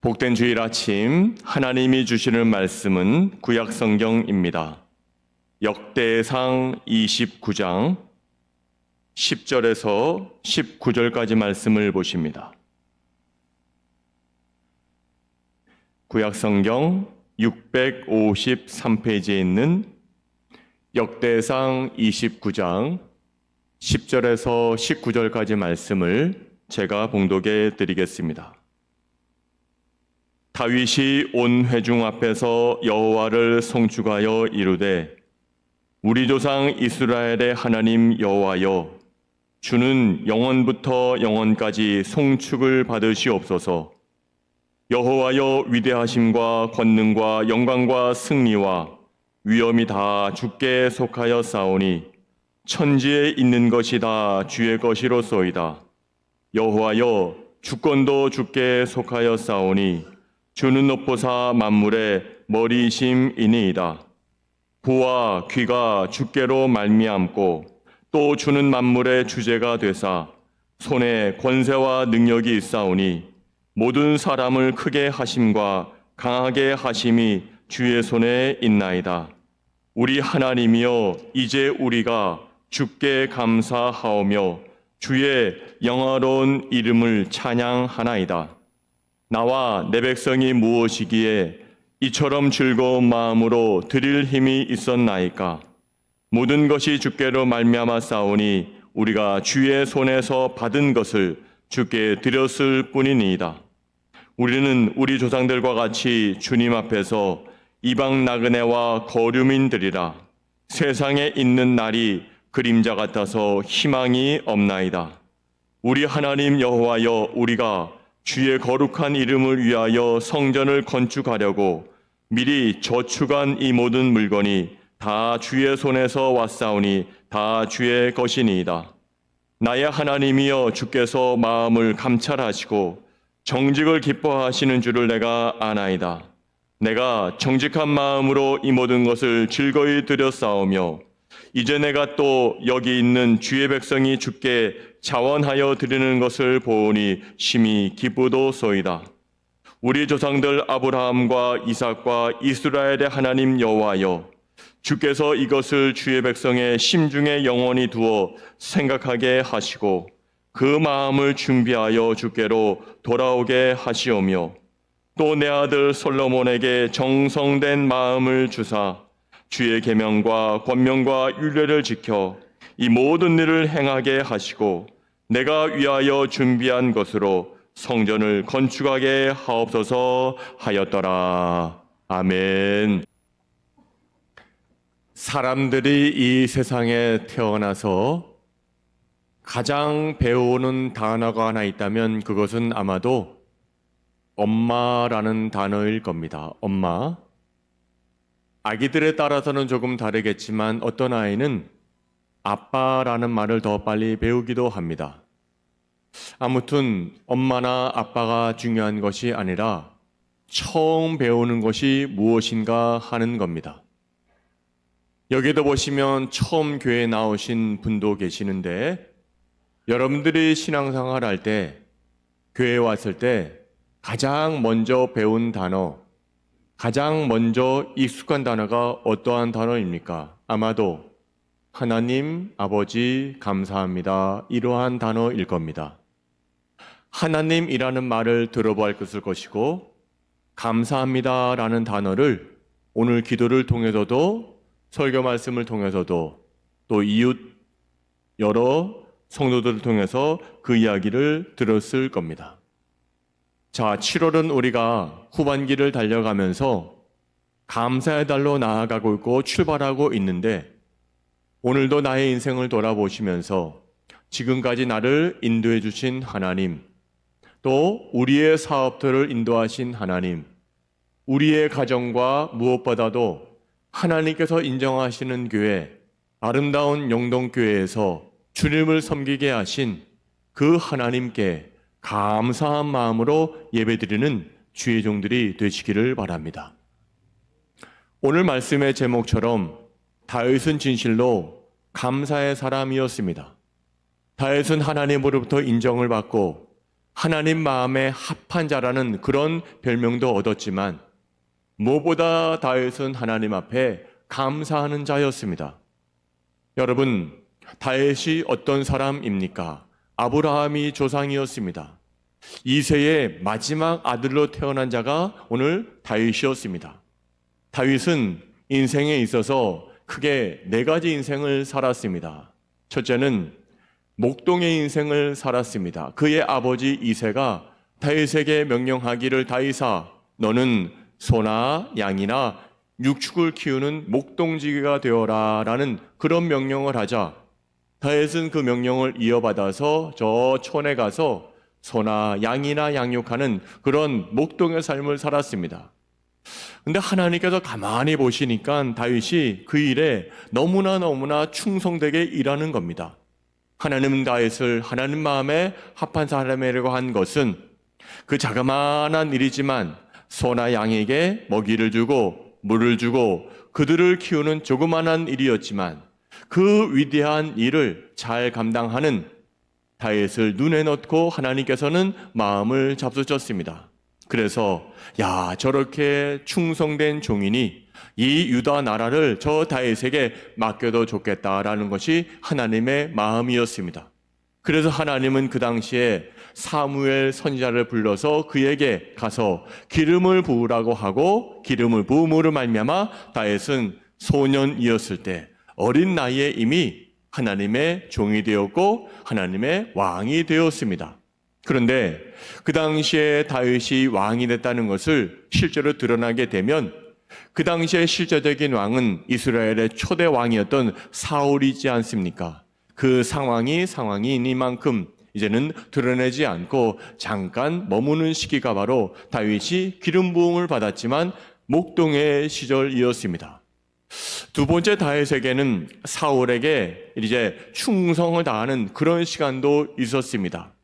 복된 주일 아침 하나님이 주시는 말씀은 구약 성경입니다. 역대상 29장 10절에서 19절까지 말씀을 보십니다. 구약 성경 653페이지에 있는 역대상 29장 10절에서 19절까지 말씀을 제가 봉독해 드리겠습니다. 다윗이 온 회중 앞에서 여호와를 송축하여 이르되 우리 조상 이스라엘의 하나님 여호와여, 주는 영원부터 영원까지 송축을 받으시옵소서. 여호와여, 위대하심과 권능과 영광과 승리와 위엄이 다 주께 속하여 싸우니 천지에 있는 것이 다 주의 것이로소이다. 여호와여, 주권도 주께 속하여 싸우니 주는 높보사 만물의 머리이심이니이다. 부와 귀가 주께로 말미암고 또 주는 만물의 주제가 되사 손에 권세와 능력이 있사오니 모든 사람을 크게 하심과 강하게 하심이 주의 손에 있나이다. 우리 하나님이여, 이제 우리가 주께 감사하오며 주의 영화로운 이름을 찬양하나이다. 나와 내 백성이 무엇이기에 이처럼 즐거운 마음으로 드릴 힘이 있었나이까? 모든 것이 주께로 말미암아 싸우니 우리가 주의 손에서 받은 것을 주께 드렸을 뿐이니이다. 우리는 우리 조상들과 같이 주님 앞에서 이방 나그네와 거류민들이라. 세상에 있는 날이 그림자 같아서 희망이 없나이다. 우리 하나님 여호와여, 우리가 주의 거룩한 이름을 위하여 성전을 건축하려고 미리 저축한 이 모든 물건이 다 주의 손에서 왔사오니 다 주의 것이니이다. 나의 하나님이여, 주께서 마음을 감찰하시고 정직을 기뻐하시는 줄을 내가 아나이다. 내가 정직한 마음으로 이 모든 것을 즐거이 드렸사오며 이제 내가 또 여기 있는 주의 백성이 주께 자원하여 드리는 것을 보오니 심히 기쁘도소이다. 우리 조상들 아브라함과 이삭과 이스라엘의 하나님 여호와여, 주께서 이것을 주의 백성의 심중에 영원히 두어 생각하게 하시고 그 마음을 준비하여 주께로 돌아오게 하시오며 또 내 아들 솔로몬에게 정성된 마음을 주사 주의 계명과 권명과 율례를 지켜 이 모든 일을 행하게 하시고 내가 위하여 준비한 것으로 성전을 건축하게 하옵소서 하였더라. 아멘. 사람들이 이 세상에 태어나서 가장 배우는 단어가 하나 있다면 그것은 아마도 엄마라는 단어일 겁니다. 엄마. 아기들에 따라서는 조금 다르겠지만 어떤 아이는 아빠라는 말을 더 빨리 배우기도 합니다. 아무튼 엄마나 아빠가 중요한 것이 아니라 처음 배우는 것이 무엇인가 하는 겁니다. 여기도 보시면 처음 교회에 나오신 분도 계시는데 여러분들이 신앙생활 할 때, 교회에 왔을 때 가장 먼저 배운 단어, 가장 먼저 익숙한 단어가 어떠한 단어입니까? 아마도 하나님, 아버지, 감사합니다. 이러한 단어일 겁니다. 하나님이라는 말을 들어볼 것이고 감사합니다라는 단어를 오늘 기도를 통해서도 설교 말씀을 통해서도 또 이웃 여러 성도들을 통해서 그 이야기를 들었을 겁니다. 자, 7월은 우리가 후반기를 달려가면서 감사의 달로 나아가고 있고 출발하고 있는데 오늘도 나의 인생을 돌아보시면서 지금까지 나를 인도해 주신 하나님, 또 우리의 사업들을 인도하신 하나님, 우리의 가정과 무엇보다도 하나님께서 인정하시는 교회, 아름다운 영동교회에서 주님을 섬기게 하신 그 하나님께 감사한 마음으로 예배드리는 주의 종들이 되시기를 바랍니다. 오늘 말씀의 제목처럼 다윗은 진실로 감사의 사람이었습니다. 다윗은 하나님으로부터 인정을 받고 하나님 마음에 합한 자라는 그런 별명도 얻었지만 무엇보다 다윗은 하나님 앞에 감사하는 자였습니다. 여러분, 다윗이 어떤 사람입니까? 아브라함이 조상이었습니다. 이세의 마지막 아들로 태어난 자가 오늘 다윗이었습니다. 다윗은 인생에 있어서 크게 4가지 인생을 살았습니다. 첫째는 목동의 인생을 살았습니다. 그의 아버지 이새가 다윗에게 명령하기를, 다윗아, 너는 소나 양이나 육축을 키우는 목동지기가 되어라 라는 그런 명령을 하자 다윗은 그 명령을 이어받아서 저 촌에 가서 소나 양이나 양육하는 그런 목동의 삶을 살았습니다. 근데 하나님께서 가만히 보시니까 다윗이 그 일에 너무나 충성되게 일하는 겁니다. 하나님 다윗을 하나님 마음에 합한 사람이라고 한 것은 그 자그마한 일이지만 소나 양에게 먹이를 주고 물을 주고 그들을 키우는 조그마한 일이었지만 그 위대한 일을 잘 감당하는 다윗을 눈에 넣고 하나님께서는 마음을 잡수셨습니다. 그래서 저렇게 충성된 종이니 이 유다 나라를 저 다윗에게 맡겨도 좋겠다라는 것이 하나님의 마음이었습니다. 그래서 하나님은 그 당시에 사무엘 선지자를 불러서 그에게 가서 기름을 부으라고 하고 기름을 부음으로 말미암아 다윗은 소년이었을 때 어린 나이에 이미 하나님의 종이 되었고 하나님의 왕이 되었습니다. 그런데 그 당시에 다윗이 왕이 됐다는 것을 실제로 드러나게 되면 그 당시에 실제적인 왕은 이스라엘의 초대 왕이었던 사울이지 않습니까? 그 상황이니만큼 이제는 드러내지 않고 잠깐 머무는 시기가 바로 다윗이 기름 부음을 받았지만 목동의 시절이었습니다. 두 번째, 다윗에게는 사울에게 이제 충성을 다하는 그런 시간도 있었습니다.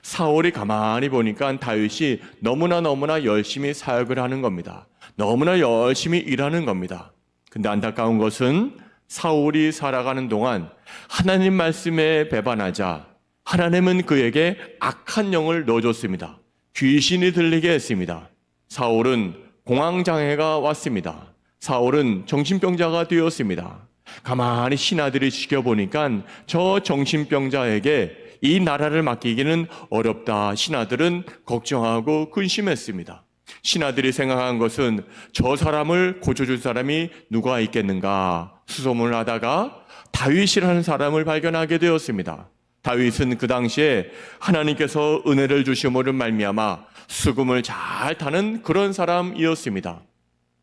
사울이 가만히 보니까 다윗이 너무나 열심히 사역을 하는 겁니다. 너무나 열심히 일하는 겁니다. 근데 안타까운 것은 사울이 살아가는 동안 하나님 말씀에 배반하자 하나님은 그에게 악한 영을 넣어줬습니다. 귀신이 들리게 했습니다. 사울은 공황장애가 왔습니다. 사울은 정신병자가 되었습니다. 가만히 신하들이 지켜보니까 저 정신병자에게 이 나라를 맡기기는 어렵다. 신하들은 걱정하고 근심했습니다. 신하들이 생각한 것은 저 사람을 고쳐줄 사람이 누가 있겠는가 수소문을 하다가 다윗이라는 사람을 발견하게 되었습니다. 다윗은 그 당시에 하나님께서 은혜를 주심으로 말미암아 수금을 잘 타는 그런 사람이었습니다.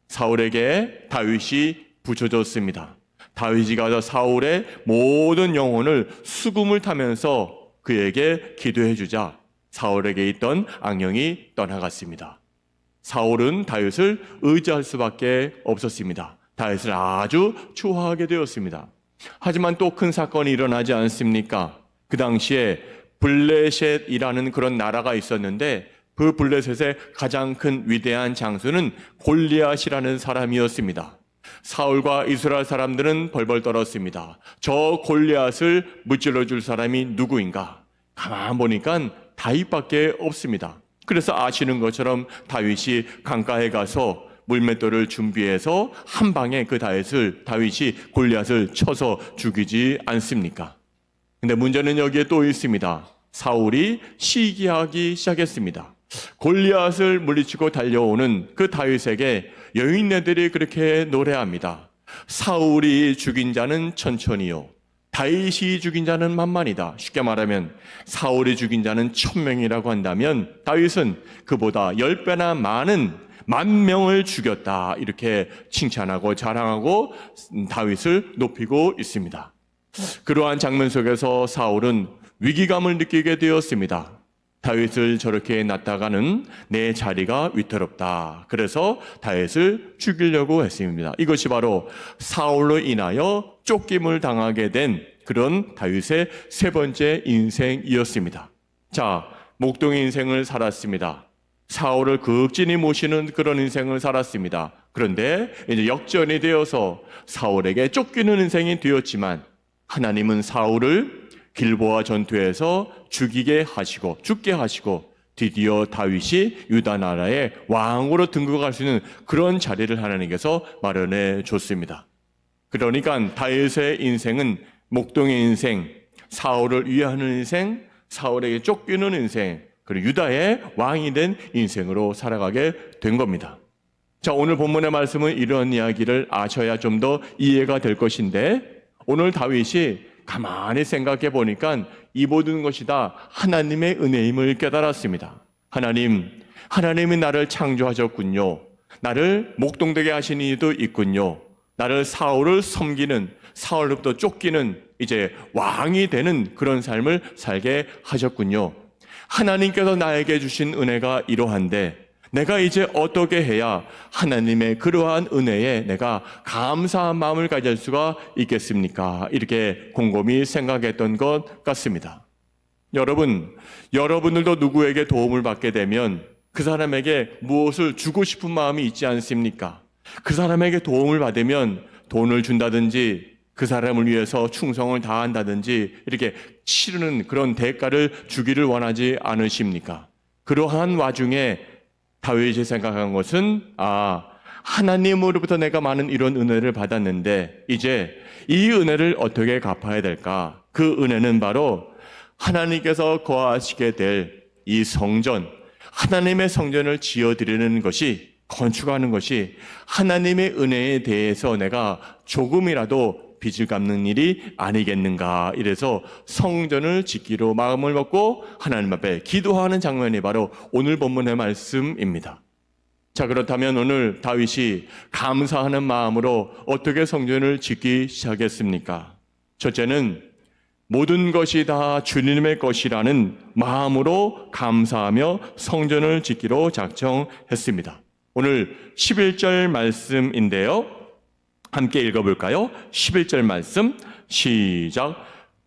사울에게 다윗이 붙여줬습니다. 다윗이 가서 사울의 모든 영혼을 수금을 타면서 그에게 기도해 주자 사울에게 있던 악령이 떠나갔습니다. 사울은 다윗을 의지할 수밖에 없었습니다. 다윗을 아주 좋아하게 되었습니다. 하지만 또 큰 사건이 일어나지 않습니까? 그 당시에 블레셋이라는 그런 나라가 있었는데 그 블레셋의 가장 큰 위대한 장수는 골리앗이라는 사람이었습니다. 사울과 이스라엘 사람들은 벌벌 떨었습니다. 저 골리앗을 무찔러 줄 사람이 누구인가? 가만 보니까 다윗밖에 없습니다. 그래서 아시는 것처럼 다윗이 강가에 가서 물맷돌을 준비해서 한 방에 그 다윗이 골리앗을 쳐서 죽이지 않습니까? 근데 문제는 여기에 또 있습니다. 사울이 시기하기 시작했습니다. 골리앗을 물리치고 달려오는 그 다윗에게 여인네들이 그렇게 노래합니다. 사울이 죽인 자는 천천히요, 다윗이 죽인 자는 만만이다. 쉽게 말하면 사울이 죽인 자는 1000명이라고 한다면 다윗은 그보다 10배나 많은 10,000명을 죽였다. 이렇게 칭찬하고 자랑하고 다윗을 높이고 있습니다. 그러한 장면 속에서 사울은 위기감을 느끼게 되었습니다. 다윗을 저렇게 놨다가는 내 자리가 위태롭다. 그래서 다윗을 죽이려고 했습니다. 이것이 바로 사울로 인하여 쫓김을 당하게 된 그런 다윗의 세 번째 인생이었습니다. 자, 목동의 인생을 살았습니다. 사울을 극진히 모시는 그런 인생을 살았습니다. 그런데 이제 역전이 되어서 사울에게 쫓기는 인생이 되었지만 하나님은 사울을 길보아 전투에서 죽게 하시고 드디어 다윗이 유다 나라의 왕으로 등극할 수 있는 그런 자리를 하나님께서 마련해 줬습니다. 그러니까 다윗의 인생은 목동의 인생, 사울을 위하는 인생, 사울에게 쫓기는 인생, 그리고 유다의 왕이 된 인생으로 살아가게 된 겁니다. 자, 오늘 본문의 말씀은 이런 이야기를 아셔야 좀 더 이해가 될 것인데, 오늘 다윗이 가만히 생각해 보니까 이 모든 것이 다 하나님의 은혜임을 깨달았습니다. 하나님이 나를 창조하셨군요. 나를 목동되게 하신 이도 있군요. 나를 사울을 섬기는, 사울로부터 쫓기는 이제 왕이 되는 그런 삶을 살게 하셨군요. 하나님께서 나에게 주신 은혜가 이러한데 내가 이제 어떻게 해야 하나님의 그러한 은혜에 내가 감사한 마음을 가질 수가 있겠습니까? 이렇게 곰곰이 생각했던 것 같습니다. 여러분들도 누구에게 도움을 받게 되면 그 사람에게 무엇을 주고 싶은 마음이 있지 않습니까? 그 사람에게 도움을 받으면 돈을 준다든지 그 사람을 위해서 충성을 다한다든지 이렇게 치르는 그런 대가를 주기를 원하지 않으십니까? 그러한 와중에 다윗이 생각한 것은 하나님으로부터 내가 많은 이런 은혜를 받았는데 이제 이 은혜를 어떻게 갚아야 될까? 그 은혜는 바로 하나님께서 거하시게 될 이 성전, 하나님의 성전을 지어드리는 것이, 건축하는 것이 하나님의 은혜에 대해서 내가 조금이라도 빚을 갚는 일이 아니겠는가. 이래서 성전을 짓기로 마음을 먹고 하나님 앞에 기도하는 장면이 바로 오늘 본문의 말씀입니다. 자, 그렇다면 오늘 다윗이 감사하는 마음으로 어떻게 성전을 짓기 시작했습니까? 첫째는 모든 것이 다 주님의 것이라는 마음으로 감사하며 성전을 짓기로 작정했습니다. 오늘 11절 말씀인데요. 함께 읽어볼까요? 11절 말씀 시작.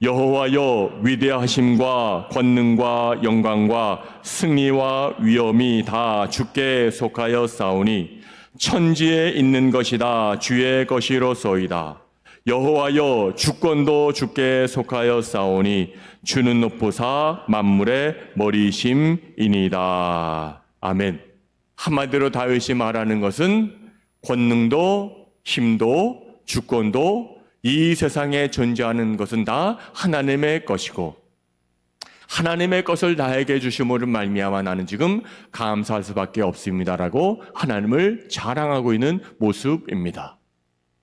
여호와여, 위대하심과 권능과 영광과 승리와 위엄이 다 주께 속하였사오니 천지에 있는 것이 다 주의 것이로소이다. 여호와여, 주권도 주께 속하였사오니 주는 높으사 만물의 머리심이니이다. 아멘. 한마디로 다윗이 말하는 것은 권능도 힘도 주권도 이 세상에 존재하는 것은 다 하나님의 것이고 하나님의 것을 나에게 주심으로 말미암아 나는 지금 감사할 수밖에 없습니다라고 하나님을 자랑하고 있는 모습입니다.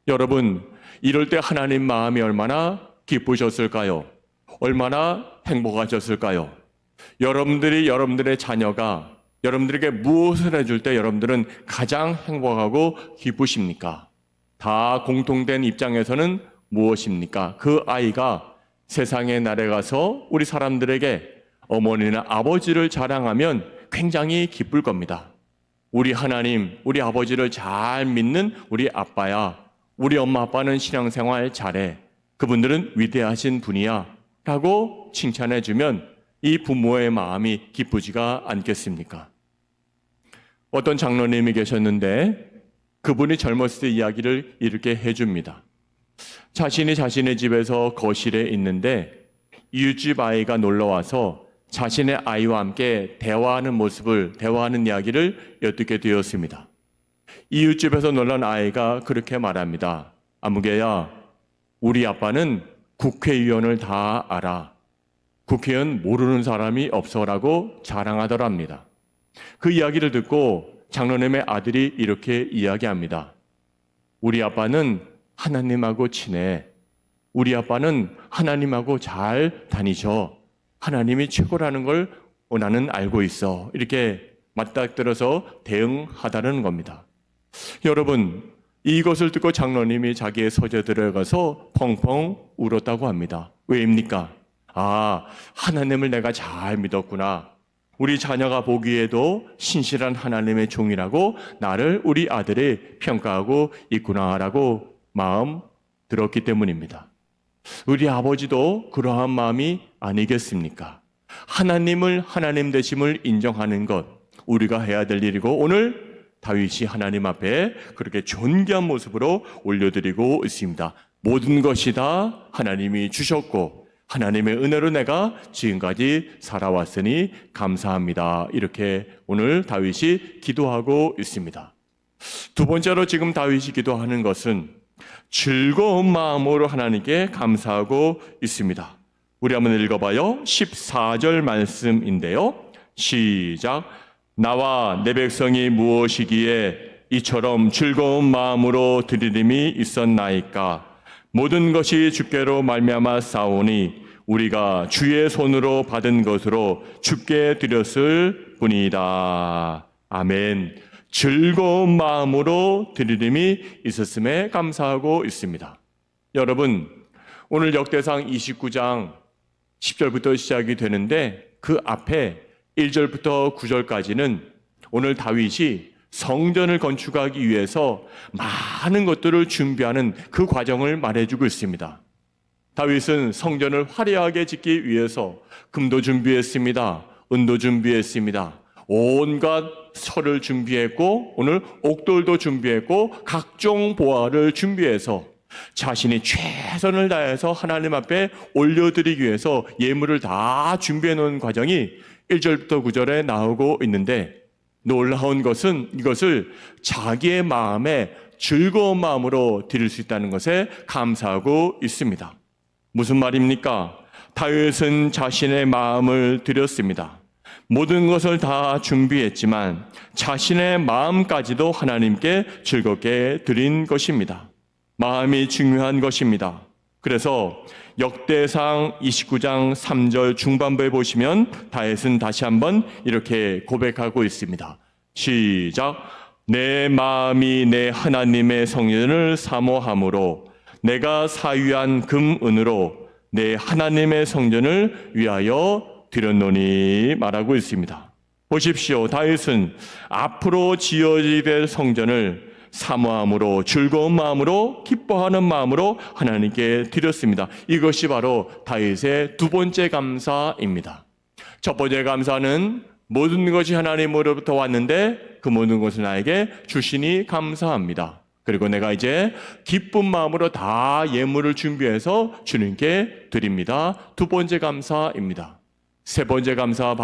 여러분, 이럴 때 하나님 마음이 얼마나 기쁘셨을까요? 얼마나 행복하셨을까요? 여러분들의 자녀가 여러분들에게 무엇을 해줄 때 여러분들은 가장 행복하고 기쁘십니까? 다 공통된 입장에서는 무엇입니까? 그 아이가 세상에 나아가서 우리 사람들에게 어머니나 아버지를 자랑하면 굉장히 기쁠 겁니다. 우리 하나님, 우리 아버지를 잘 믿는 우리 아빠야, 우리 엄마 아빠는 신앙생활 잘해, 그분들은 위대하신 분이야 라고 칭찬해주면 이 부모의 마음이 기쁘지가 않겠습니까? 어떤 장로님이 계셨는데 그분이 젊었을 때 이야기를 이렇게 해줍니다. 자신이 자신의 집에서 거실에 있는데 이웃집 아이가 놀러와서 자신의 아이와 함께 대화하는 이야기를 엿듣게 되었습니다. 이웃집에서 놀란 아이가 그렇게 말합니다. 아무개야, 우리 아빠는 국회의원을 다 알아. 국회의원 모르는 사람이 없어라고 자랑하더랍니다. 그 이야기를 듣고 장로님의 아들이 이렇게 이야기합니다. 우리 아빠는 하나님하고 친해. 우리 아빠는 하나님하고 잘 다니셔. 하나님이 최고라는 걸 나는 알고 있어. 이렇게 맞닥뜨려서 대응하다는 겁니다. 여러분, 이것을 듣고 장로님이 자기의 서재에 들어가서 펑펑 울었다고 합니다. 왜입니까? 하나님을 내가 잘 믿었구나. 우리 자녀가 보기에도 신실한 하나님의 종이라고 나를 우리 아들이 평가하고 있구나라고 마음 들었기 때문입니다. 우리 아버지도 그러한 마음이 아니겠습니까? 하나님을 하나님 되심을 인정하는 것, 우리가 해야 될 일이고 오늘 다윗이 하나님 앞에 그렇게 존귀한 모습으로 올려드리고 있습니다. 모든 것이 다 하나님이 주셨고 하나님의 은혜로 내가 지금까지 살아왔으니 감사합니다. 이렇게 오늘 다윗이 기도하고 있습니다. 두 번째로 지금 다윗이 기도하는 것은 즐거운 마음으로 하나님께 감사하고 있습니다. 우리 한번 읽어봐요. 14절 말씀인데요. 시작. 나와 내 백성이 무엇이기에 이처럼 즐거운 마음으로 드리림이 있었나이까. 모든 것이 주께로 말미암아 싸우니 우리가 주의 손으로 받은 것으로 주께 드렸을 뿐이다. 아멘. 즐거운 마음으로 드리림이 있었음에 감사하고 있습니다. 여러분, 오늘 역대상 29장 10절부터 시작이 되는데 그 앞에 1절부터 9절까지는 오늘 다윗이 성전을 건축하기 위해서 많은 것들을 준비하는 그 과정을 말해주고 있습니다. 다윗은 성전을 화려하게 짓기 위해서 금도 준비했습니다. 은도 준비했습니다. 온갖 철을 준비했고 오늘 옥돌도 준비했고 각종 보화를 준비해서 자신이 최선을 다해서 하나님 앞에 올려드리기 위해서 예물을 다 준비해 놓은 과정이 1절부터 9절에 나오고 있는데 놀라운 것은 이것을 자기의 마음에 즐거운 마음으로 드릴 수 있다는 것에 감사하고 있습니다. 무슨 말입니까? 다윗은 자신의 마음을 드렸습니다. 모든 것을 다 준비했지만 자신의 마음까지도 하나님께 즐겁게 드린 것입니다. 마음이 중요한 것입니다. 그래서 역대상 29장 3절 중반부에 보시면 다윗은 다시 한번 이렇게 고백하고 있습니다. 시작. 내 마음이 내 하나님의 성전을 사모함으로 내가 사유한 금 은으로 내 하나님의 성전을 위하여 드렸노니 말하고 있습니다. 보십시오. 다윗은 앞으로 지어지게 될 성전을 사모함으로 즐거운 마음으로 기뻐하는 마음으로 하나님께 드렸습니다. 이것이 바로 다윗의 두 번째 감사입니다. 첫 번째 감사는 모든 것이 하나님으로부터 왔는데 그 모든 것을 나에게 주시니 감사합니다. 그리고 내가 이제 기쁜 마음으로 다 예물을 준비해서 주님께 드립니다. 두 번째 감사입니다. 세 번째 감사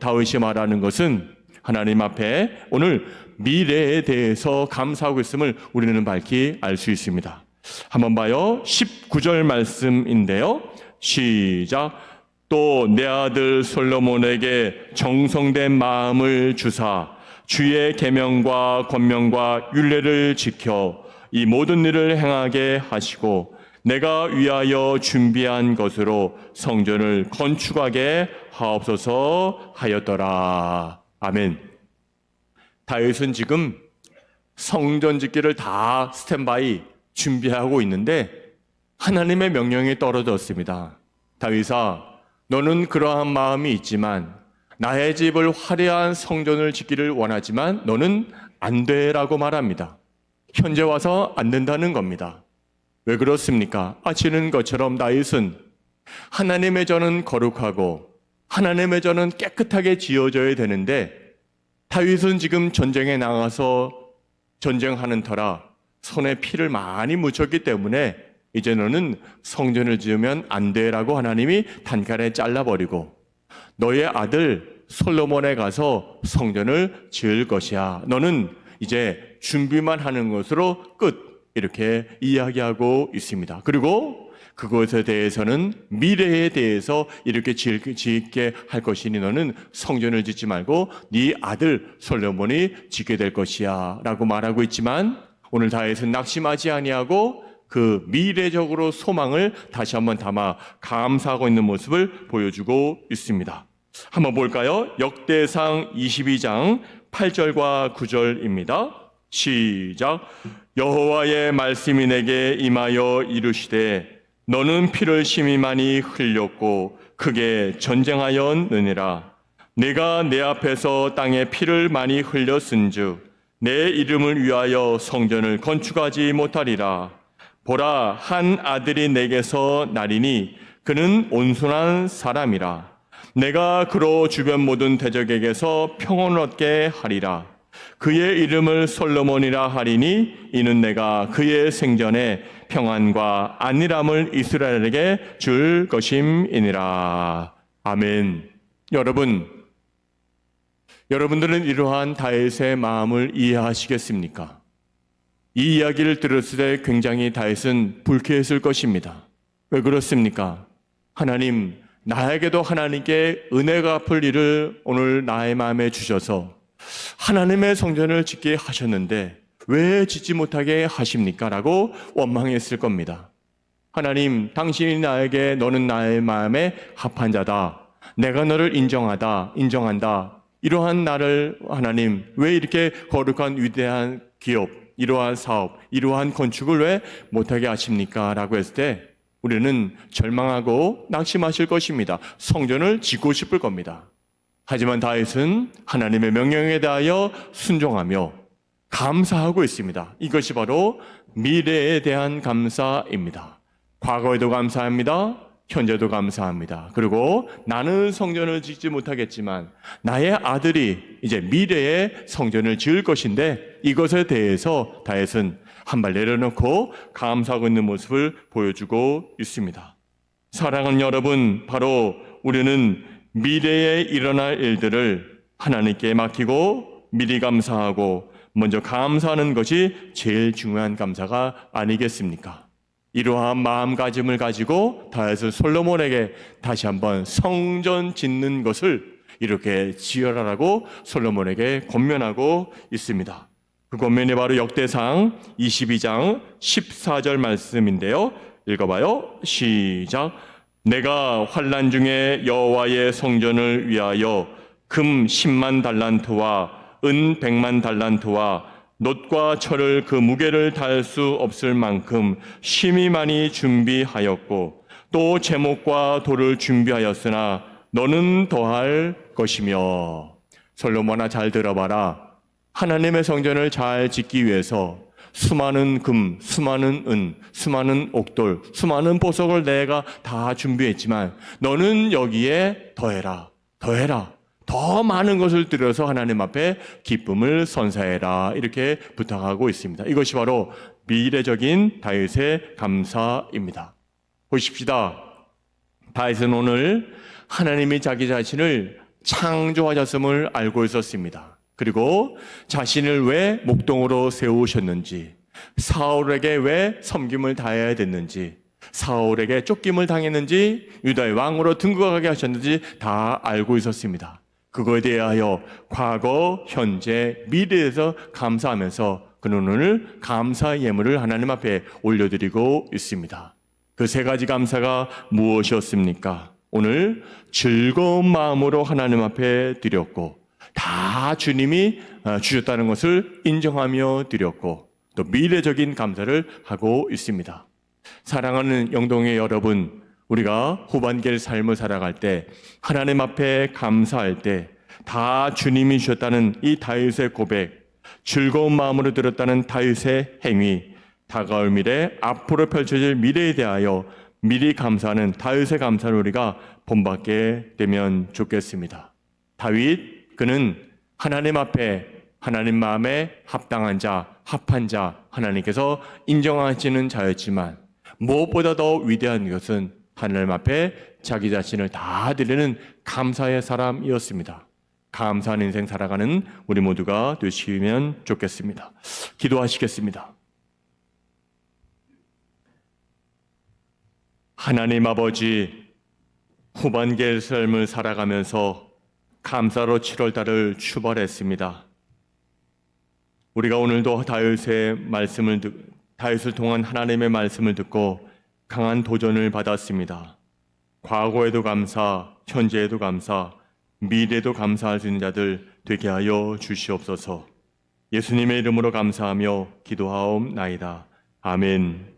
다윗이 말하는 것은 하나님 앞에 오늘 미래에 대해서 감사하고 있음을 우리는 밝히 알 수 있습니다. 한번 봐요. 19절 말씀인데요. 시작. 또 내 아들 솔로몬에게 정성된 마음을 주사 주의 계명과 권명과 율례를 지켜 이 모든 일을 행하게 하시고 내가 위하여 준비한 것으로 성전을 건축하게 하옵소서 하였더라. 아멘. 다윗은 지금 성전 짓기를 다 스탠바이 준비하고 있는데 하나님의 명령이 떨어졌습니다. 다윗아, 너는 그러한 마음이 있지만 나의 집을 화려한 성전을 짓기를 원하지만 너는 안 돼라고 말합니다. 현재 와서 안 된다는 겁니다. 왜 그렇습니까? 아시는 것처럼 다윗은 하나님의 전은 거룩하고 하나님의 전은 깨끗하게 지어져야 되는데 다윗은 지금 전쟁에 나가서 전쟁하는 터라 손에 피를 많이 묻혔기 때문에 이제 너는 성전을 지으면 안 돼라고 하나님이 단칼에 잘라버리고 너의 아들 솔로몬에 가서 성전을 지을 것이야. 너는 이제 준비만 하는 것으로 끝. 이렇게 이야기하고 있습니다. 그리고 그것에 대해서는 미래에 대해서 이렇게 짓게 할 것이니 너는 성전을 짓지 말고 네 아들 솔로몬이 짓게 될 것이야 라고 말하고 있지만 오늘 다윗은 낙심하지 아니하고 그 미래적으로 소망을 다시 한번 담아 감사하고 있는 모습을 보여주고 있습니다. 한번 볼까요? 역대상 22장 8절과 9절입니다. 시작. 여호와의 말씀이 내게 임하여 이르시되 너는 피를 심히 많이 흘렸고 크게 전쟁하였느니라. 내가 내 앞에서 땅에 피를 많이 흘렸은즉 내 이름을 위하여 성전을 건축하지 못하리라. 보라, 한 아들이 내게서 나리니 그는 온순한 사람이라. 내가 그로 주변 모든 대적에게서 평온을 얻게 하리라. 그의 이름을 솔로몬이라 하리니 이는 내가 그의 생전에 평안과 안일함을 이스라엘에게 줄 것임이니라. 아멘. 여러분들은 이러한 다윗의 마음을 이해하시겠습니까? 이 이야기를 들었을 때 굉장히 다윗은 불쾌했을 것입니다. 왜 그렇습니까? 하나님, 나에게도 하나님께 은혜가 갚을 일을 오늘 나의 마음에 주셔서 하나님의 성전을 짓게 하셨는데 왜 짓지 못하게 하십니까? 라고 원망했을 겁니다. 하나님, 당신이 나에게 너는 나의 마음에 합한 자다. 내가 너를 인정한다. 이러한 나를 하나님 왜 이렇게 거룩한 위대한 기업, 이러한 사업, 이러한 건축을 왜 못하게 하십니까? 라고 했을 때 우리는 절망하고 낙심하실 것입니다. 성전을 짓고 싶을 겁니다. 하지만 다윗은 하나님의 명령에 대하여 순종하며 감사하고 있습니다. 이것이 바로 미래에 대한 감사입니다. 과거에도 감사합니다. 현재도 감사합니다. 그리고 나는 성전을 짓지 못하겠지만 나의 아들이 이제 미래에 성전을 지을 것인데 이것에 대해서 다윗은 한 발 내려놓고 감사하고 있는 모습을 보여주고 있습니다. 사랑하는 여러분, 바로 우리는 미래에 일어날 일들을 하나님께 맡기고 미리 감사하고 먼저 감사하는 것이 제일 중요한 감사가 아니겠습니까? 이러한 마음가짐을 가지고 다윗은 솔로몬에게 다시 한번 성전 짓는 것을 이렇게 지어라라고 솔로몬에게 권면하고 있습니다. 그 권면이 바로 역대상 22장 14절 말씀인데요. 읽어봐요. 시작. 내가 환난 중에 여호와의 성전을 위하여 금 10만 달란트와 은 100만 달란트와 놋과 철을 그 무게를 달 수 없을 만큼 심히 많이 준비하였고 또 제목과 돌을 준비하였으나 너는 더할 것이며. 솔로몬아, 잘 들어봐라. 하나님의 성전을 잘 짓기 위해서 수많은 금, 수많은 은, 수많은 옥돌, 수많은 보석을 내가 다 준비했지만 너는 여기에 더해라. 더 많은 것을 들여서 하나님 앞에 기쁨을 선사해라. 이렇게 부탁하고 있습니다. 이것이 바로 미래적인 다윗의 감사입니다. 보십시다. 다윗은 오늘 하나님이 자기 자신을 창조하셨음을 알고 있었습니다. 그리고 자신을 왜 목동으로 세우셨는지, 사울에게 왜 섬김을 다해야 됐는지, 사울에게 쫓김을 당했는지, 유다의 왕으로 등극하게 하셨는지 다 알고 있었습니다. 그거에 대하여 과거, 현재, 미래에서 감사하면서 그는 오늘 감사 예물을 하나님 앞에 올려드리고 있습니다. 그 세 가지 감사가 무엇이었습니까? 오늘 즐거운 마음으로 하나님 앞에 드렸고, 다 주님이 주셨다는 것을 인정하며 드렸고, 또 미래적인 감사를 하고 있습니다. 사랑하는 영동의 여러분, 우리가 후반기의 삶을 살아갈 때 하나님 앞에 감사할 때 다 주님이 주셨다는 이 다윗의 고백, 즐거운 마음으로 들었다는 다윗의 행위, 다가올 미래, 앞으로 펼쳐질 미래에 대하여 미리 감사하는 다윗의 감사를 우리가 본받게 되면 좋겠습니다. 다윗, 그는 하나님 앞에 하나님 마음에 합당한 자, 합한 자, 하나님께서 인정하시는 자였지만 무엇보다 더 위대한 것은 하나님 앞에 자기 자신을 다 드리는 감사의 사람이었습니다. 감사한 인생 살아가는 우리 모두가 되시면 좋겠습니다. 기도하시겠습니다. 하나님 아버지, 후반기의 삶을 살아가면서 감사로 7월달을 출발했습니다. 우리가 오늘도 다윗을 통한 하나님의 말씀을 듣고 강한 도전을 받았습니다. 과거에도 감사, 현재에도 감사, 미래에도 감사할 수 있는 자들 되게 하여 주시옵소서. 예수님의 이름으로 감사하며 기도하옵나이다. 아멘.